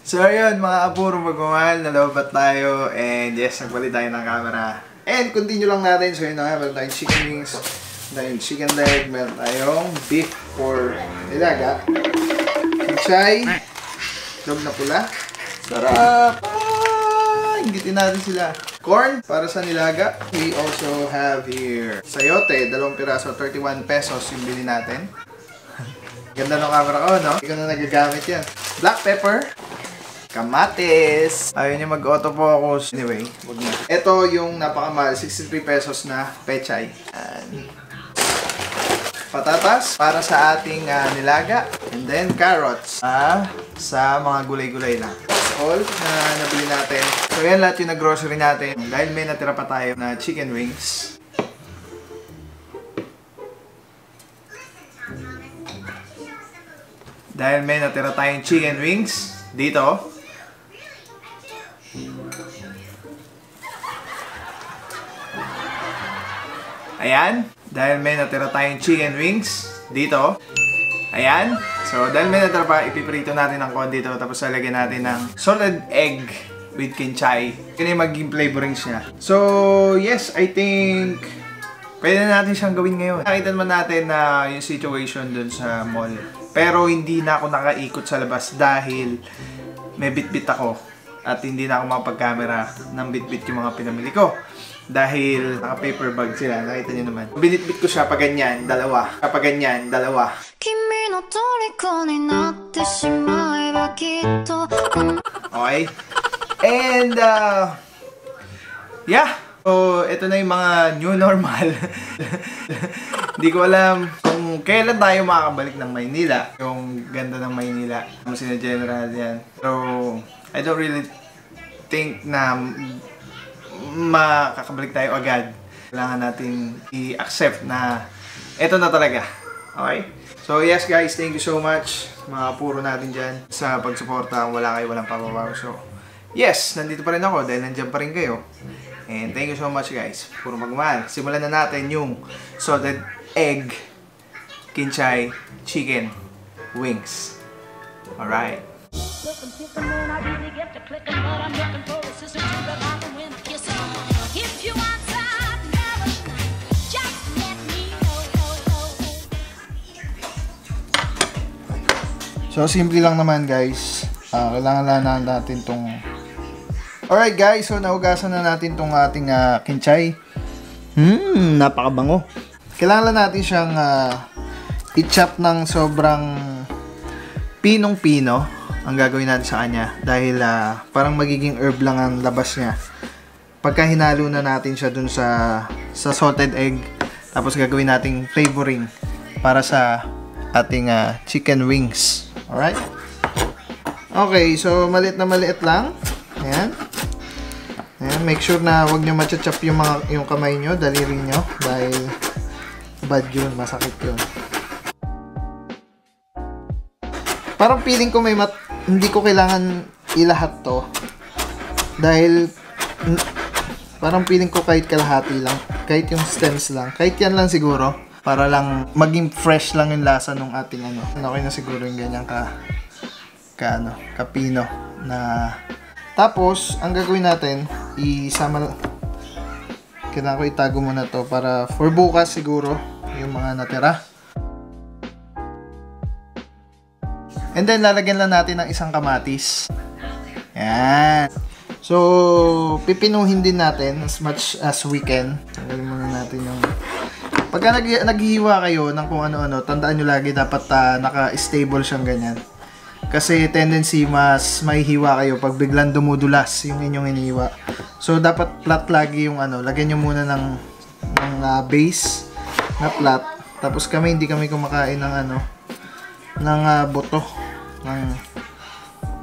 So ayun mga apuro magmamahal, nalobat tayo and yes, nagpalit tayo ng camera. And continue lang natin, so yun na nga, meron tayong chicken wings, meron tayong chicken leg, meron tayong beef or nilaga, chai, log na pula, sarap! Ingitin natin sila. Corn para sa nilaga. We also have here sayote, 2 piraso, 31 pesos yung bili natin. Ganda ng camera ko, no? Hindi ko na nagagamit yan. Black pepper. Kamatis. Ayun yung mag-autofocus. Anyway, wag na. Ito yung napakamahal, 63 pesos na pechay. And patatas para sa ating nilaga. And then carrots sa mga gulay-gulay lang. That's all na nabili natin. So yan lahat yung nag-grocery natin. Dahil may natira pa tayo na chicken wings. Dahil may natira tayong chicken wings dito. Ayan. Dahil may natira tayong chicken wings dito. Ayan. So, dahil may natira pa, ipiprito natin ng konti dito. Tapos lalagyan natin ng salted egg with kinchay. Yun yung magiging flavorings niya. So, yes, I think pwede na natin siyang gawin ngayon. Nakita naman natin na yung situation dun sa mall. Pero hindi na ako nakaikot sa labas dahil may bit-bit ako. At hindi na ako makapag-camera ng bit-bit yung mga pinamili ko. Dahil naka-paper bag sila. Nakita nyo naman. Binit-bit ko siya pag ganyan, dalawa. Kapag ganyan, dalawa. Okay? And, yeah. So, ito na yung mga new normal. Hindi ko alam kung kailan tayo makakabalik ng Maynila. Yung ganda ng Maynila. Kung sina General yan. So, I don't really think na makakabalik tayo agad. Kailangan natin i-accept na ito na talaga. Okay? So, yes guys, thank you so much. Mga puro natin dyan sa pagsuporta. Wala kayo, walang pababaw. So, yes, nandito pa rin ako dahil nandyan pa rin kayo. And thank you so much guys. Puro magmahal. Simulan na natin yung salted egg kinchay chicken wings. Alright. So simple lang naman guys. Kailangan lang natin tong alright guys, so nahugasan na natin tong ating kinchay. Napakabango. Kailangan lang natin siyang i-chop ng sobrang pinong-pino ang gagawin natin sa kanya. Dahil parang magiging herb lang ang labas niya. Pagka hinalo na natin siya dun sa salted egg, tapos gagawin nating flavoring para sa ating chicken wings. Alright? Okay, so maliit na maliit lang. Ayan. Ayan, make sure na wag nyo matcha-chop yung kamay nyo, daliri nyo, dahil bad yun, masakit yun. Parang feeling ko hindi ko kailangan ilahat to. Dahil parang feeling ko kahit kalahati lang, kahit yung stems lang, kahit yan lang siguro, para lang maging fresh lang yung lasa ng ating Okay na siguro yung ganyan kapino na. Tapos, ang gagawin natin, kailangan ko itago muna to para for bukas siguro, yung mga natira. And then, lalagyan lang natin ng isang kamatis. Yan. So, pipinuhin din natin as much as we can. Tanggalin muna natin yung pagka naghihiwa kayo ng kung ano-ano, tandaan nyo lagi dapat naka-stable siyang ganyan. Kasi tendency mas mahihiwa kayo pag biglang dumudulas yung inyong inihiwa. So dapat flat lagi yung lagyan nyo muna ng base na flat. Tapos hindi kami kumakain ng buto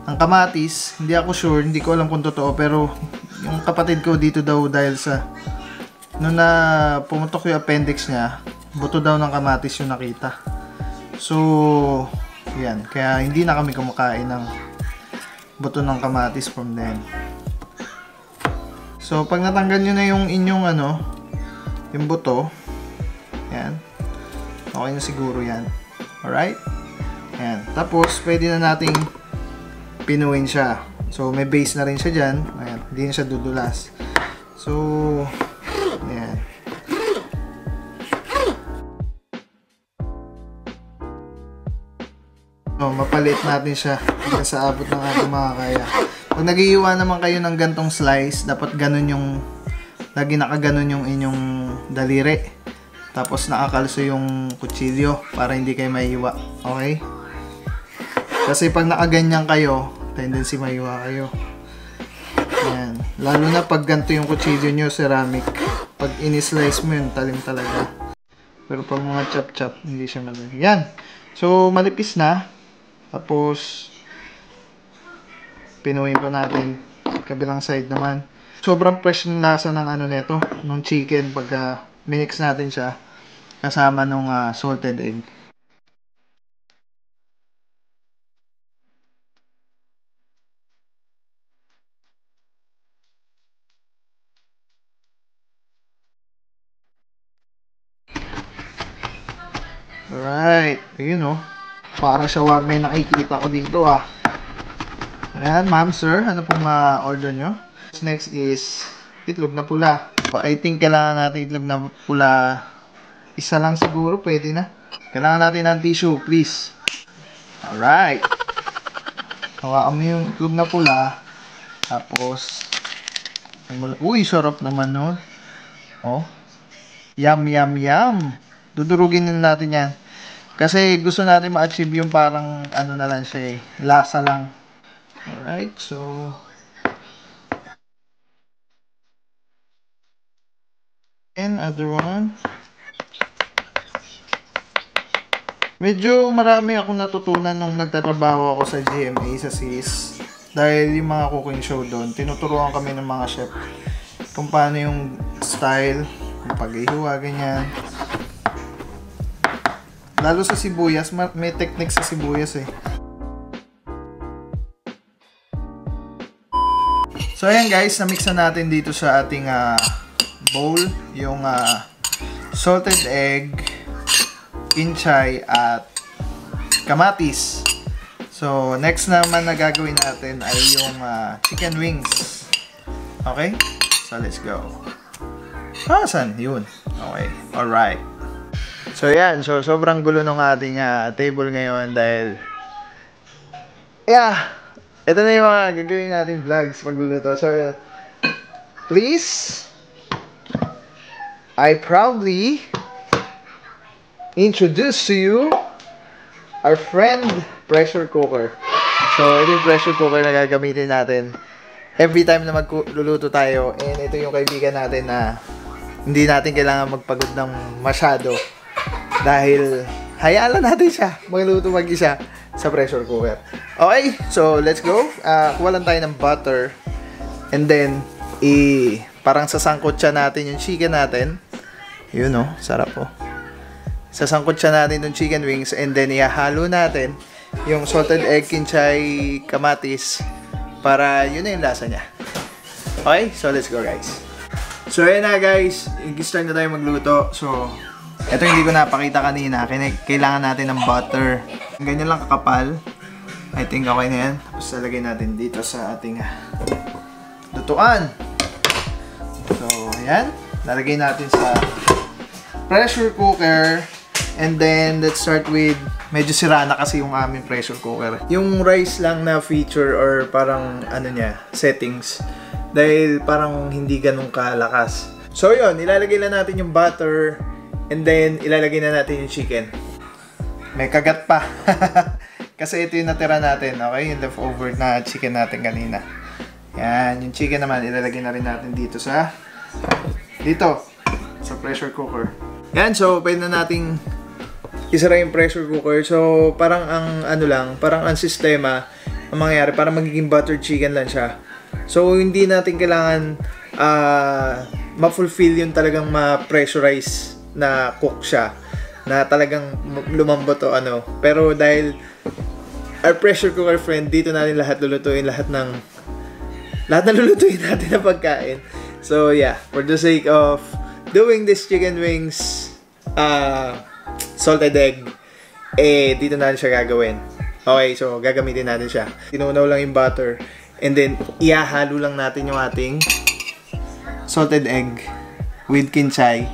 ng kamatis. Hindi ako sure, hindi ko alam kung totoo, pero yung kapatid ko dito daw dahil sa noon na pumutok yung appendix niya, buto daw ng kamatis yung nakita. So yan, kaya hindi na kami kumakain ng buto ng kamatis from then. So pag natanggal nyo na yung inyong yung buto, yan, okay na siguro yan. Alright? Yan. Tapos pwede na nating pinuin siya. So, may base na rin siya dyan. Ayan, hindi na siya dudulas. So, ayan. So, mapalit natin siya hanggang sa abot ng ating mga kaya. Pag nag-iiwa naman kayo ng gantong slice, dapat ganun yung, lagi nakaganon yung inyong daliri. Tapos nakakalso yung kutsilyo para hindi kayo maiiwa. Okay? Kasi pag nakaganyan kayo, tendency maiiwa kayo. Ayan. Lalo na pag ganito yung kutsilyo nyo, ceramic. Pag in-slice mo yun, talim talaga. Pero pag mga chop-chop, hindi siya malaki. Yan. So, malipis na. Tapos, pinuhin pa natin. Kabilang side naman. Sobrang fresh ng lasa ng ano nito, ng chicken pagka minix natin siya kasama nung salted egg. Alright, ayun o. Para shawarma yung nakikita ko dito Ayan, ma'am, sir, ano pong order nyo? Next is itlog na pula. I think kailangan natin itlog na pula. Isa lang siguro, pwede na. Kailangan natin ng tissue, please. Alright. Hawakan mo yung itlog na pula. Tapos, uy, sarap naman nun. Oh. Yum, yum, yum. Dudurugin na natin yan. Kasi gusto natin ma-achieve yung parang ano na lang siya lasa lang. Alright, so and other one. Medyo marami akong natutunan nung nagtatrabaho ako sa GMA, sa SIS. Dahil yung mga cooking show doon, tinuturuan kami ng mga chef kung paano yung style, yung pag-ihiwa, ganyan. Lalo sa sibuyas, may technique sa sibuyas So ayan guys, na-mix na natin dito sa ating bowl yung salted egg, kinchay at kamatis. So next naman na gagawin natin ay yung chicken wings. Okay? So let's go. Saan? Yun. Okay. Alright. So yan, so sobrang gulo ng ating table ngayon dahil ito na yung mga gagawin natin vlogs pagluluto. So please, I proudly introduce to you our friend pressure cooker. So ito yung pressure cooker na gagamitin natin every time na magluluto tayo, and ito yung kaibigan natin na hindi natin kailangan magpagod ng masyado. Dahil, hayaan lang natin siya magluto mag-isa sa pressure cooker. Okay, so let's go. Kuha lang tayo ng butter. And then, parang sasangkot siya natin yung chicken natin. Yun sarap Sasangkot siya natin yung chicken wings. And then, ihahalo natin yung salted egg, kinchay, kamatis. Para yun na yung lasa niya. Okay, so let's go guys. So ayan na guys, start na tayo magluto. So, ito hindi ko napakita kanina. Kailangan natin ng butter. Ganyan lang kakapal. I think okay na yan. Tapos lalagay natin dito sa ating lutuan. So, ayan. Lalagay natin sa pressure cooker. And then, let's start with, medyo sira na kasi yung aming pressure cooker. Yung rice lang na feature or parang ano niya, settings. Dahil parang hindi ganun kalakas. So, yun. Ilalagay lang natin yung butter. And then, ilalagay na natin yung chicken. May kagat pa. Kasi ito yung natira natin, okay? Yung leftover na chicken natin kanina. Yan, yung chicken naman, ilalagay na rin natin dito sa pressure cooker. Yan, so, pwede na nating isara yung pressure cooker. So, parang parang ang sistema, ang mangyayari, parang magiging buttered chicken lang siya. So, hindi natin kailangan ma-fulfill yung talagang ma-pressurize na cook siya, na talagang lumambot o pero dahil our pressure cooker friend, dito natin lahat lulutuin, lahat na lulutuin natin na pagkain. So yeah, for the sake of doing this chicken wings salted egg, dito natin siya gagawin. Okay, so gagamitin natin siya. Tinunaw lang yung butter. And then, ihahalo lang natin yung ating salted egg with kinchay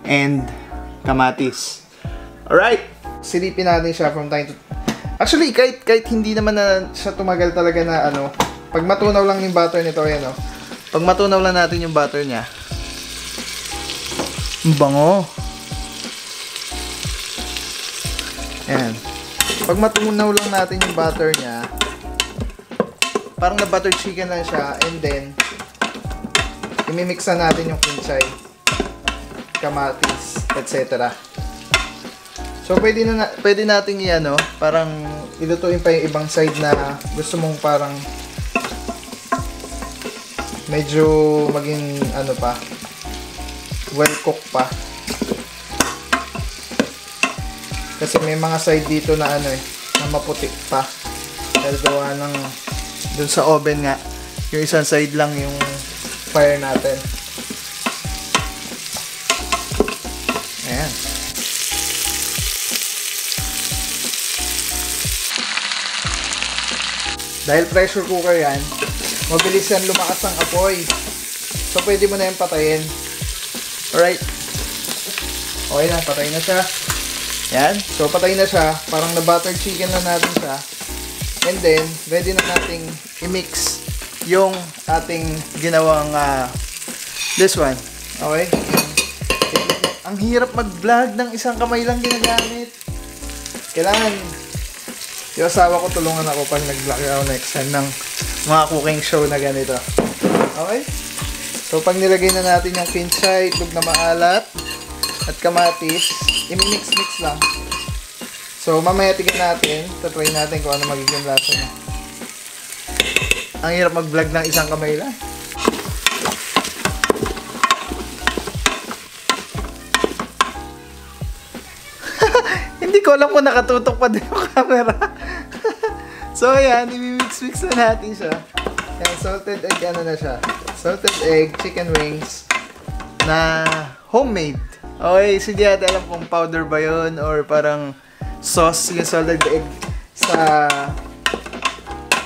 and kamatis. Alright! Silipin natin siya from time to time. Actually, kahit hindi naman na siya tumagal talaga na ano, pag matunaw lang yung butter nito, ayan o. Pag matunaw lang natin yung butter niya, ang bango. Ayan. Pag matunaw lang natin yung butter niya, parang na buttered chicken lang siya, and then imimixan natin yung kinchay, kamatis, etc. So pwede nating i-ano, parang ilutuin pa yung ibang side na gusto mong parang medyo maging ano pa, well cooked pa. Kasi may mga side dito na ano na maputi pa. Dahil gawa ng dun sa oven nga, yung isang side lang yung fire natin. Ayan. Dahil pressure cooker yan, mabilis yan lumakas ang apoy. So pwede mo na yan patayin. Alright. Okay na, patay na siya. Yan. So, patay na siya. Parang na-buttered chicken na natin siya. And then, ready na nating i-mix yung ating ginawang this one. Okay? Ang hirap mag-vlog ng isang kamay lang ginagamit. Kailangan yung asawa ko tulungan ako pag nag-vlog ako next time ng mga cooking show na ganito. Okay? So, pag nilagay na natin yung kinchay, itlog na maalat, at kamatis, i-mix-mix lang. So, mamaya tignan natin. Try natin kung ano magiging lasa niya. Ang hirap mag-vlog ng isang kamay lang. Hindi ko alam kung nakatutok pa din yung camera. So, ayan. I-mix-mix na natin siya. Ayan, salted egg, ano na siya. Salted egg, chicken wings, na homemade. Okay, so di natin alam kung powder ba yun or parang sauce yung salted egg sa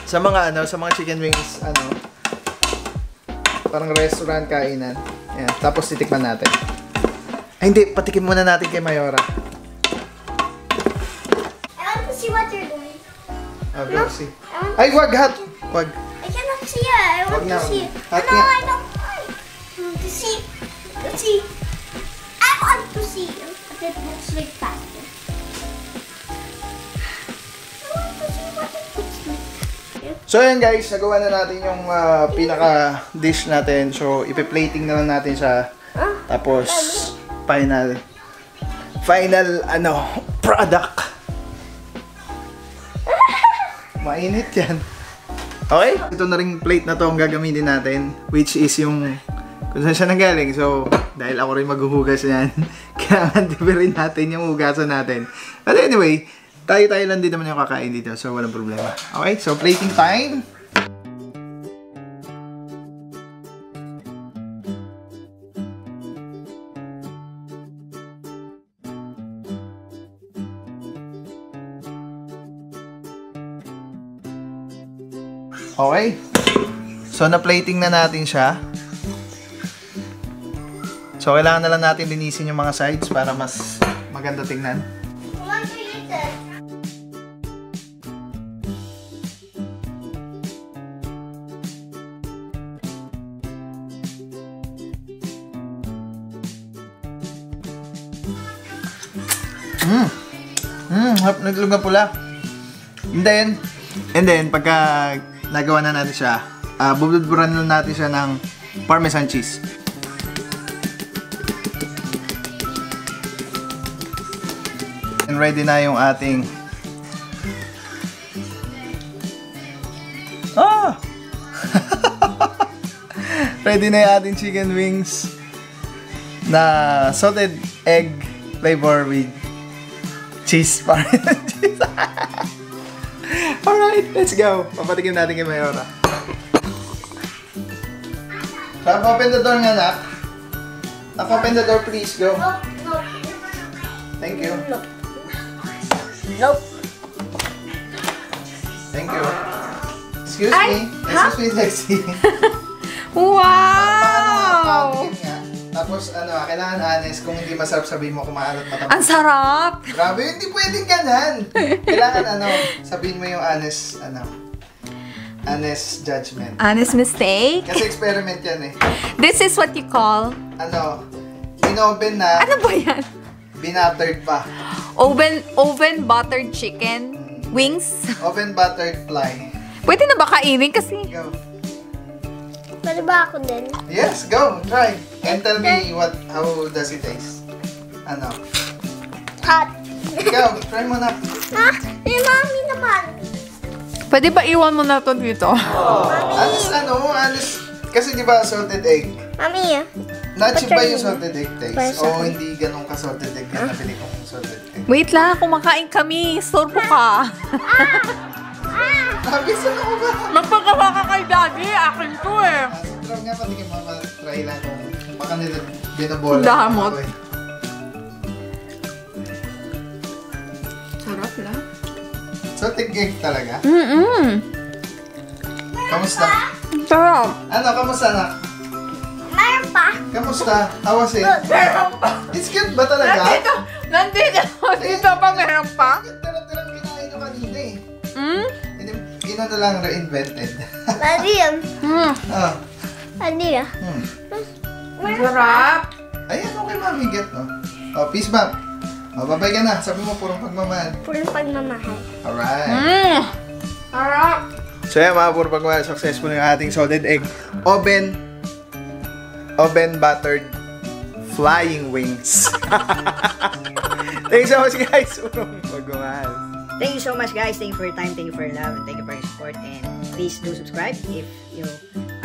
mga ano, sa mga chicken wings, ano, parang restaurant kainan. Ayan, tapos titikman natin. Ay hindi, patikim muna natin kay Mayora. I want to see what you're doing. No, see. Ay, wag hat! Wag. I cannot see it. I want to see it. No, I don't want to see. Let's see. I want to see what it looks like faster. I want to see what it looks like. So ayan guys, nagawa na natin yung pinaka dish natin. So ipi-plating na lang natin siya. Tapos final ano, product. Mainit yan. Okay? Ito na ring plate na to ang gagamitin natin, which is yung kung saan siya nanggaling. So, dahil ako rin maghuhugas yan, kailangan rin natin yung hugasan natin. But anyway, tayo lang din naman yung kakain dito. So, walang problema. Okay? So, plating time. Okay. So, na-plating na natin siya. So, kailangan na lang natin linisin yung mga sides para mas maganda tingnan. I want to eat it. Naglug na pula. And then, pagka nagawa na natin siya, bubudburan lang natin siya ng Parmesan cheese. And ready na yung ating ready na yung ating chicken wings na salted egg flavor with cheese. Parmesan cheese. Alright, let's go. Papatikim natin kay Mayora. Open the door nga, Nak. Open the door, please. Go. Nope, nope. Thank you. Nope. Nope. Thank you. Excuse me. Excuse me, Lexi. Wow! Tapos, kailangan honest. Kung hindi masarap, sabihin mo kung maalat matapos. Ang sarap! Grabe, hindi pwedeng ganun. Kailangan, sabihin mo yung honest judgment. Honest mistake? Kasi experiment yan eh. This is what you call? In-oven na. Ano ba yan? Binuttered pa. Oven buttered chicken wings? Oven buttered fly. Pwede na ba kainin kasi? Go. Pwede ba ako din? Yes, go. Try. And tell me how does it taste? Hot. Go, try mo na. Ha? Eh, mami naman. Pwede ba iwan mo na to dito? Honest. Kasi di ba salted egg? Mami, Nachi ba yung salted egg taste? Para O hindi ganun ka salted egg na nabili ko yung salted egg? Wait lang, kumakain kami. Storbo ka. Nabisa na ko ba? Magpagawa ka kay daddy. Akin to eh. Try nga pati kayo try lang kung baka nila binabola. Damot. Sarap lang. Salted egg talaga? Kamusta? Sarap. Kamusta na? mayroon pa. Kamusta? How was it? Meron pa. It's good ba talaga? Dito pa meron pa. Tira-tirang kinain nyo kanina eh. Gino na lang reinvented. Ano yan? Ah. Ano yan? Sarap. Ayan, okay mami, get no? Oh, peace bump. Oh, babay ka na. Sabi mo, purong pagmamahal. Purong pagmamahal. Alright. Sarap. So yan mga purong pagmamahal, successful yung ating salted egg. Oven buttered flying wings. Thanks so much guys. Purong pagmamahal. Thank you so much guys. Thank you for your time. Thank you for your love. And thank you for your support. And please do subscribe if you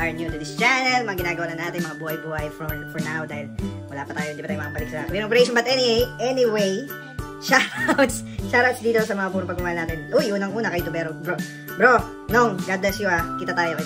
are new to this channel. Mga ginagawa na natin mga buhay-buhay for now dahil wala pa tayo, hindi pa tayo makapalik sa clean operation. But anyway, shoutouts dito sa mga puro pagmamahal natin. Uy, unang-una kay Tubero. Bro, Nong, God bless you Kita tayo.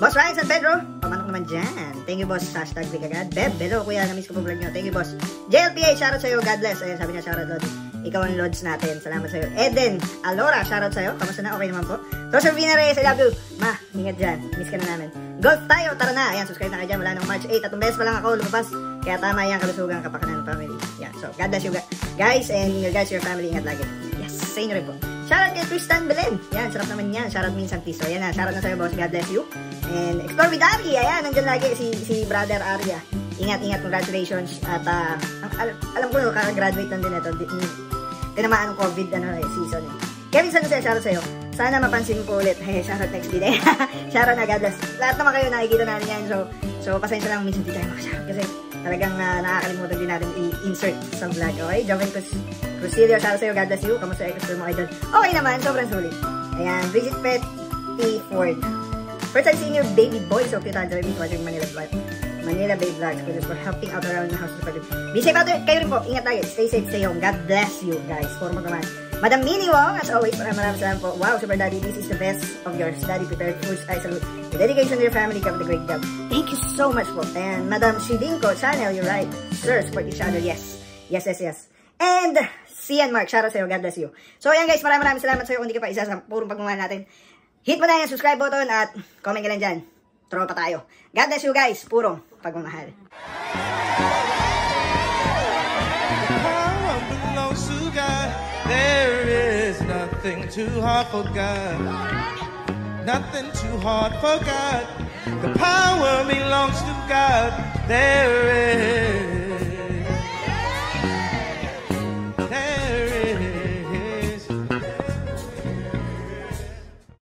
Boss Ryan San Pedro, pamanok naman dyan. Thank you boss, hashtag big agad. Beb, hello kuya, na-miss ko po vlog nyo. Thank you boss. JLPA, shoutout sa'yo, God bless. Ayun, sabi niya, shoutout Lods. Ikaw ang Lods natin, salamat sa'yo. Eden, Alora, shoutout sa'yo. Kamusta na? Okay naman po. Rosa Vina Reyes, I love you. Ma, ingat dyan, miss ka na namin. Golf tayo, tara na. Ayan, subscribe na kayo dyan. Wala nang March 8. 3 beses pa lang ako lumabas. Kaya tama yan, kalusugan, kapakanan ng family. Yeah, so God bless you guys and your guys, your family, ingat lagi. Yes, sa inyo rin po. Shoutout kay Tristan Belen. Yan, sarap naman yan. Shoutout minsan Tiso. Yan na, shoutout na sa'yo boss. God bless you. And explore with Ari. Ayan, nandyan lagi si brother Arya. Ingat, congratulations. At alam ko, kaka-graduate lang din ito. Tinamaan ng COVID season eh. Kevin San Jose, shoutout sa'yo. Sana mapansin ko ulit. Hey, shoutout next day. Shoutout na, God bless. Lahat naman kayo nakikita natin yan. So pasensya lang minsan di tayo makashoutout. Kasi talagang nakakalimutan din natin i-insert sa vlog. Okay, Joven Crucilio, shoutout sa'yo. God bless you. Kamusta extra mo idol? Okay naman, sobrang sulit. Ayan, Bridget Pet T. Ford. First time seeing your baby boy. So cute, Andrew. Watching Manila Bay Vlogs. Kudos for helping out around the house. Be safe out there. Kayo rin po. Ingat lagi. Stay safe, stay home. God bless you, guys. For magkaman. Madam Minnie Wong, as always, maraming salamat po. Wow, Super Daddy, this is the best of yours. Daddy prepared foods. I salute the dedication to your family. Keep the great job. Thank you so much po. And Madam Shidinko channel, you're right. Sir, support each other. Yes. And Cian Mark, shout out sa'yo. God bless you. So, ayan guys, maraming salamat sa'yo kung hindi ka pa isa sa purong pagmamahal natin. Hit mo na yung subscribe button at comment ka lang dyan. Tropa tayo. God bless you guys. Purong pagmamahal. There is nothing too hard for God. Nothing too hard for God. The power belongs to God. There